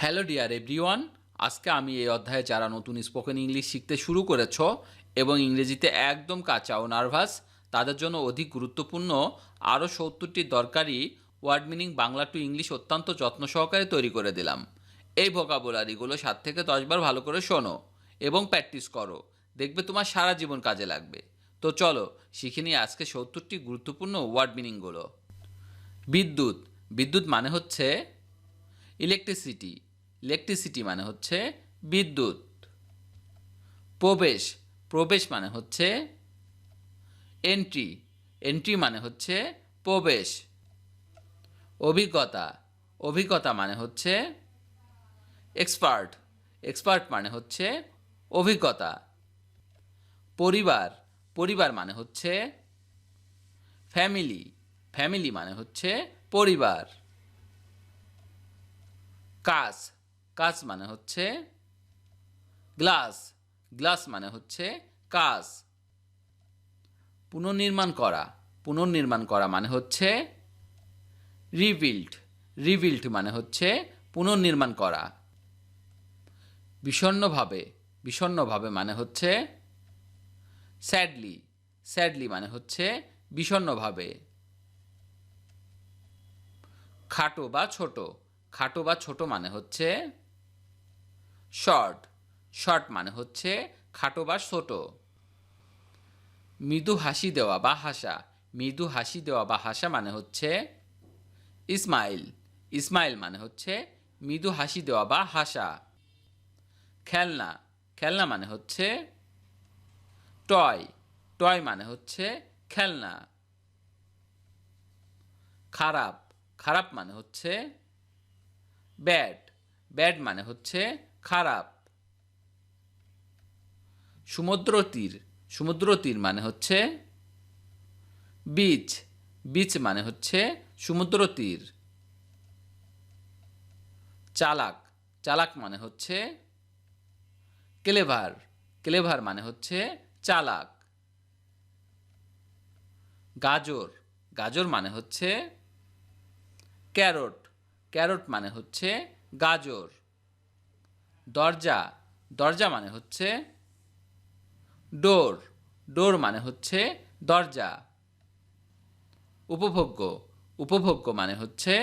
Hello dear everyone, আজকে আমি এই অধ্যায়ে যারা নতুন স্পোকেন ইংলিশ শিখতে শুরু করেছো এবং ইংরেজিতে একদম কাঁচা ও নার্ভাস তাদের জন্য অধিক গুরুত্বপূর্ণ আরও ৭০টি দরকারি word meaning Bangla to English অত্যন্ত যত্ন সহকারে তৈরি করে দিলাম। এই ভোকাবুলারিগুলো ৭ থেকে ১০ বার ভালো করে শোনো এবং প্র্যাকটিস করো, দেখবে তোমার সারা জীবন কাজে লাগবে। তো চলো শিখে নিই আজকে ৭০টি গুরুত্বপূর্ণ ওয়ার্ড মিনিংগুলো। বিদ্যুৎ। বিদ্যুৎ মানে হচ্ছে ইলেকট্রিসিটি। ইলেকট্রিসিটি মানে হচ্ছে বিদ্যুৎ। প্রবেশ। প্রবেশ মানে হচ্ছে এন্ট্রি। এন্ট্রি মানে হচ্ছে প্রবেশ। অভিজ্ঞতা। অভিজ্ঞতা মানে হচ্ছে এক্সপার্ট। এক্সপার্ট মানে হচ্ছে অভিজ্ঞতা। পরিবার। পরিবার মানে হচ্ছে ফ্যামিলি। ফ্যামিলি মানে হচ্ছে পরিবার। কাঁচ। কাঁচ মানে হচ্ছে গ্লাস। গ্লাস মানে হচ্ছে কাঁচ। পুনর্নির্মাণ করা। পুনর্নির্মাণ করা মানে হচ্ছে রিবিল্ড। রিবিল্ড মানে হচ্ছে পুনর্নির্মাণ করা। বিষণ্ণভাবে। বিষণ্ণভাবে মানে হচ্ছে স্যাডলি। স্যাডলি মানে হচ্ছে বিষণ্ণভাবে। খাটো বা ছোট। খাটো বা ছোট মানে হচ্ছে শর্ট। শর্ট মানে হচ্ছে খাটো বা ছোট। মৃদু হাসি দেওয়া বা হাসা। মৃদু হাসি দেওয়া বা হাসা মানে হচ্ছে স্মাইল। স্মাইল মানে হচ্ছে মৃদু হাসি দেওয়া বা হাসা। খেলনা। খেলনা মানে হচ্ছে টয়। টয় মানে হচ্ছে খেলনা। খারাপ। খারাপ মানে হচ্ছে ব্যাড। ব্যাড মানে হচ্ছে খারাপ। সমুদ্র তীর। সমুদ্র তীর মানে হচ্ছে বিচ। বিচ মানে হচ্ছে সমুদ্র তীর। চালাক। চালাক মানে হচ্ছে ক্লেভার। ক্লেভার মানে হচ্ছে চালাক। গাজর। গাজর মানে হচ্ছে ক্যারট। ক্যারট মানে হচ্ছে গাজর। দরজা। দরজা মানে হচ্ছে ডোর। ডোর মানে হচ্ছে দরজা। উপভোগ্য। উপভোগ্য মানে হচ্ছে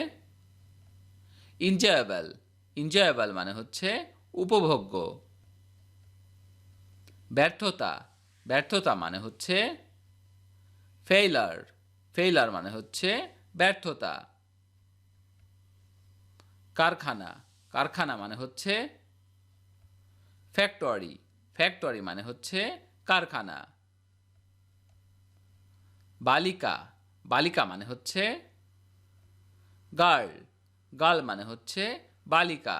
এনজয়েবল। এনজয়েবল মানে হচ্ছে উপভোগ্য। ব্যর্থতা। ব্যর্থতা মানে হচ্ছে ফেইলার। ফেইলার মানে হচ্ছে ব্যর্থতা। কারখানা। কারখানা মানে হচ্ছে ফ্যাক্টরি। ফ্যাক্টরি মানে হচ্ছে কারখানা। বালিকা। বালিকা মানে হচ্ছে গার্ল। গার্ল মানে হচ্ছে বালিকা।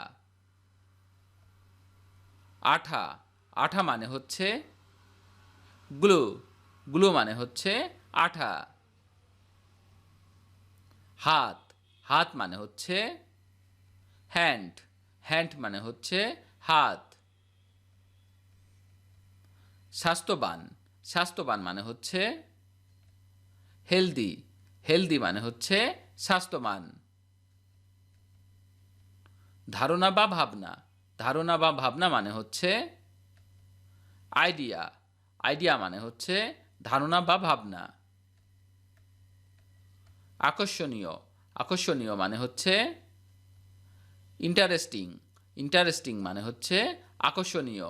আঠা। আঠা মানে হচ্ছে গ্লু। গ্লু মানে হচ্ছে আঠা। হাত। হাত মানে হচ্ছে হ্যান্ড। হ্যান্ড মানে হচ্ছে হাত। স্বাস্থ্যবান। স্বাস্থ্যবান মানে হচ্ছে হেলদি। হেলদি মানে হচ্ছে স্বাস্থ্যবান। ধারণা বা ভাবনা। ধারণা বা ভাবনা মানে হচ্ছে আইডিয়া। আইডিয়া মানে হচ্ছে ধারণা বা ভাবনা। আকর্ষণীয়। আকর্ষণীয় মানে হচ্ছে ইন্টারেস্টিং। ইন্টারেস্টিং মানে হচ্ছে আকর্ষণীয়।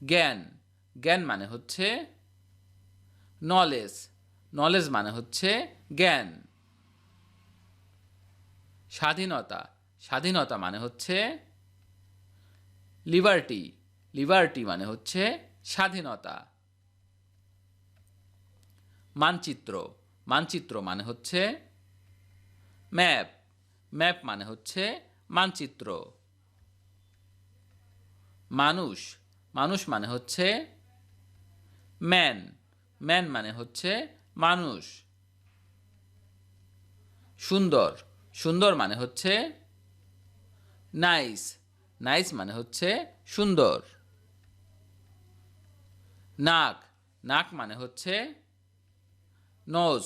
জ্ঞান। জ্ঞান মানে হচ্ছে নলেজ। নলেজ মানে হচ্ছে জ্ঞান। স্বাধীনতা। স্বাধীনতা মানে হচ্ছে লিবার্টি। লিবার্টি মানে হচ্ছে স্বাধীনতা। মানচিত্র। মানচিত্র মানে হচ্ছে ম্যাপ। ম্যাপ মানে হচ্ছে মানচিত্র। মানুষ। মানুষ মানে হচ্ছে ম্যান। ম্যান মানে হচ্ছে মানুষ। সুন্দর। সুন্দর মানে হচ্ছে নাইস। নাইস মানে হচ্ছে সুন্দর। নাক। নাক মানে হচ্ছে নোজ।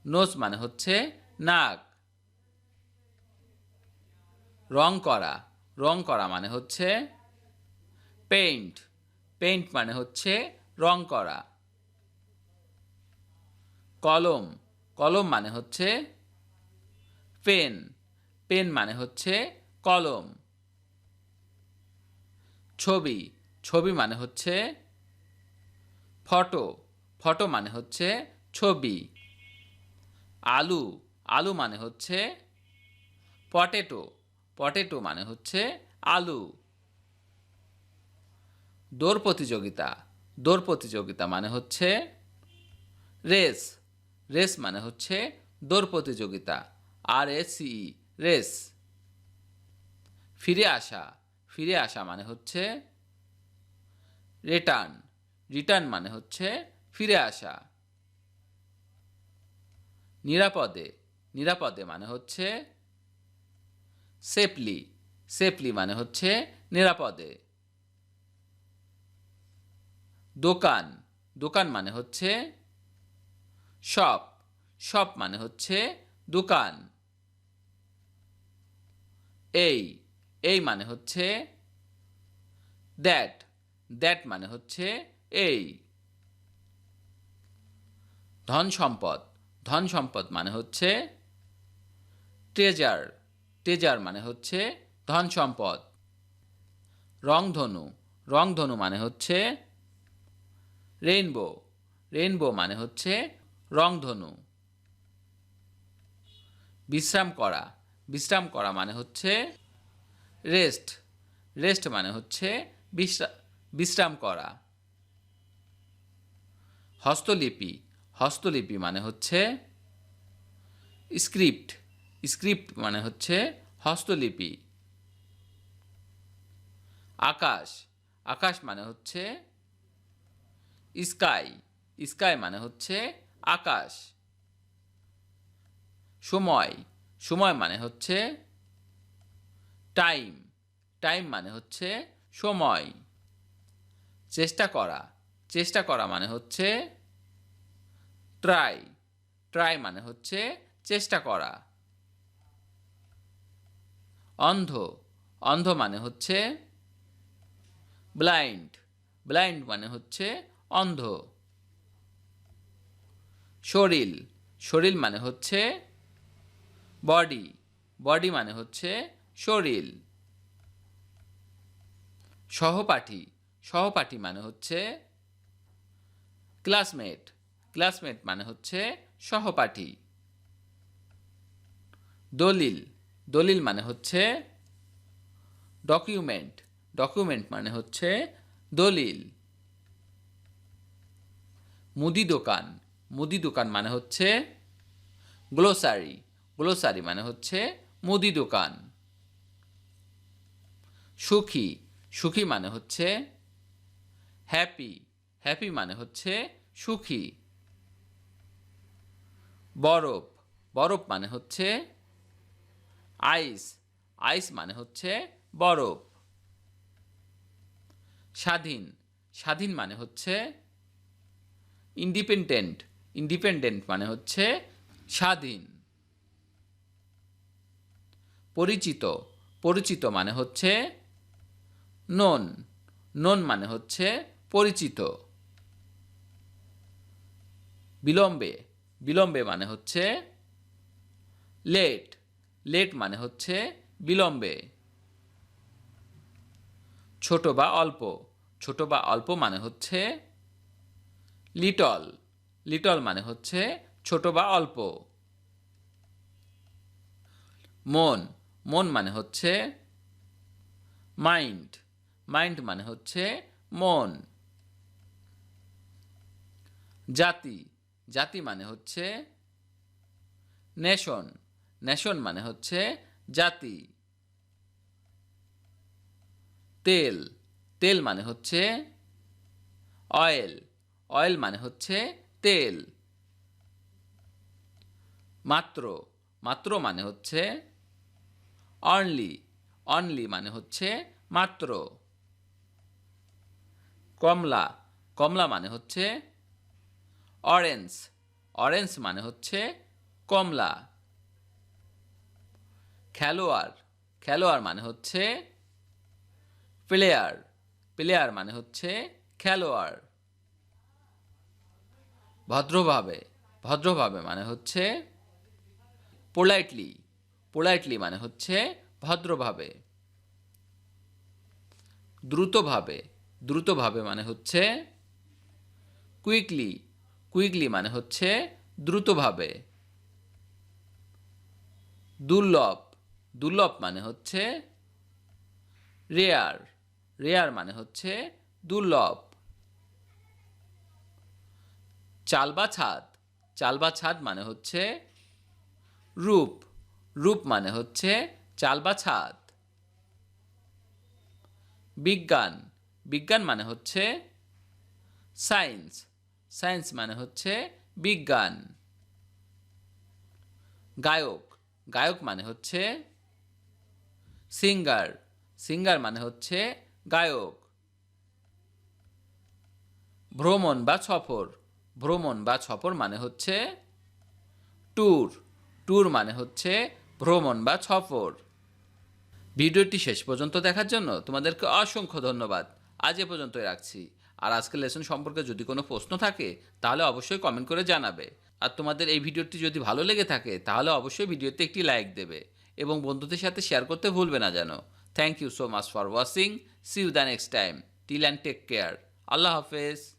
নোজ মানে হচ্ছে নাক। রং করা, রং করা মানে হচ্ছে পেইন্ট, পেইন্ট মানে হচ্ছে রং করা। কলম, কলম মানে হচ্ছে পেন, পেন মানে হচ্ছে কলম। ছবি, ছবি মানে হচ্ছে ফটো, ফটো মানে হচ্ছে ছবি। আলু, আলু মানে হচ্ছে পটেটো, পটেটো মানে হচ্ছে আলু। দৌড় প্রতিযোগিতা, দৌড় প্রতিযোগিতা মানে হচ্ছে রেস, রেস মানে হচ্ছে দৌড় প্রতিযোগিতা, RACE, রেস। ফিরে আসা, ফিরে আসা মানে হচ্ছে রিটার্ন, রিটার্ন মানে হচ্ছে ফিরে আসা। নিরাপদে, নিরাপদে মানে হচ্ছে সেফলি, সেফলি মানে হচ্ছে নিরাপদে। দোকান, দোকান মানে হচ্ছে শপ, শপ মানে হচ্ছে দোকান। এই, এই মানে হচ্ছে দ্যাট, দ্যাট মানে হচ্ছে এই। ধন সম্পদ, ধন সম্পদ মানে হচ্ছে ট্রেজার, ট্রেজার মানে হচ্ছে ধন সম্পদ। রংধনু, রংধনু মানে হচ্ছে রেইনবো, রেইনবো মানে হচ্ছে রংধনু। বিশ্রাম করা, বিশ্রাম করা মানে হচ্ছে রেস্ট, রেস্ট মানে হচ্ছে বিশ্রাম করা। হস্তলিপি, হস্তলিপি মানে হচ্ছে স্ক্রিপ্ট, স্ক্রিপ্ট মানে হচ্ছে হস্তলিপি। আকাশ, আকাশ মানে হচ্ছে স্কাই, স্কাই মানে হচ্ছে আকাশ। সময়, সময় মানে হচ্ছে টাইম, টাইম মানে হচ্ছে সময়। চেষ্টা করা, চেষ্টা করা মানে হচ্ছে ট্রাই, ট্রাই মানে হচ্ছে চেষ্টা করা। অন্ধ, অন্ধ মানে হচ্ছে ব্লাইন্ড, ব্লাইন্ড মানে হচ্ছে অন্ধ। শরীর, শরীর মানে হচ্ছে বডি, বডি মানে হচ্ছে শরীর। সহপাঠী, সহপাঠী মানে হচ্ছে ক্লাসমেট, ক্লাসমেট মানে হচ্ছে সহপাঠী। দলিল, দলিল মানে হচ্ছে ডকুমেন্ট, ডকুমেন্ট মানে হচ্ছে দলিল। মুদি দোকান, মুদি দোকান মানে হচ্ছে গ্লোসারি, গ্লোসারি মানে হচ্ছে মুদি দোকান। সুখী, সুখী মানে হচ্ছে হ্যাপি, হ্যাপি মানে হচ্ছে সুখী। বরফ, বরফ মানে হচ্ছে আইস, আইস মানে হচ্ছে বরফ। স্বাধীন, স্বাধীন মানে হচ্ছে ইন্ডিপেন্ডেন্ট, ইন্ডিপেন্ডেন্ট মানে হচ্ছে স্বাধীন। পরিচিত, পরিচিত মানে হচ্ছে নোন, নোন মানে হচ্ছে পরিচিত। বিলম্বে, বিলম্বে মানে হচ্ছে লেট, লেট মানে হচ্ছে বিলম্বে। ছোট বা অল্প, ছোট বা অল্প মানে হচ্ছে লিটল, লিটল মানে হচ্ছে ছোট বা অল্প। মন, মন মানে হচ্ছে মাইন্ড, মাইন্ড মানে হচ্ছে মন। জাতি, জাতি মানে হচ্ছে নেশন, নেশন মানে হচ্ছে জাতি। তেল, তেল মানে হচ্ছে অয়েল, অয়েল মানে হচ্ছে তেল। মাত্র, মাত্র মানে হচ্ছে অনলি, অনলি মানে হচ্ছে মাত্র। কমলা, কমলা মানে হচ্ছে অরেঞ্জ, অরেঞ্জ মানে হচ্ছে কমলা। খেলোয়াড়, খেলোয়াড় মানে হচ্ছে প্লেয়ার, প্লেয়ার মানে হচ্ছে খেলোয়াড়। ভদ্রভাবে, ভদ্রভাবে মানে হচ্ছে পোলাইটলি, পোলাইটলি মানে হচ্ছে ভদ্রভাবে। দ্রুতভাবে, দ্রুতভাবে মানে হচ্ছে কুইকলি, কুইকলি মানে হচ্ছে দ্রুতভাবে। দুর্লভ, দুর্লভ মানে হচ্ছে রেয়ার, রেয়ার মানে হচ্ছে দুর্লভ। চাল বা ছাদ, চাল বা ছাদ মানে হচ্ছে রূপ, রূপ মানে হচ্ছে চাল বা ছাদ। বিজ্ঞান, বিজ্ঞান মানে হচ্ছে সায়েন্স, সায়েন্স মানে হচ্ছে বিজ্ঞান। গায়ক, গায়ক মানে হচ্ছে সিঙ্গার, সিঙ্গার মানে হচ্ছে গায়ক। ভ্রমণ বা সফর, ভ্রমণ বা সফর মানে হচ্ছে ট্যুর, ট্যুর মানে হচ্ছে ভ্রমণ বা সফর। ভিডিওটি শেষ পর্যন্ত দেখার জন্য তোমাদেরকে অসংখ্য ধন্যবাদ। আজ এ পর্যন্তই রাখছি। আর আজকের লেসন সম্পর্কে যদি কোনো প্রশ্ন থাকে তাহলে অবশ্যই কমেন্ট করে জানাবে। আর তোমাদের এই ভিডিওটি যদি ভালো লেগে থাকে তাহলে অবশ্যই ভিডিওতে একটি লাইক দেবে এবং বন্ধুদের সাথে শেয়ার করতে ভুলবে না যেন। Thank you so much for watching. See you the next time. Till and take care. আল্লাহ হাফেজ।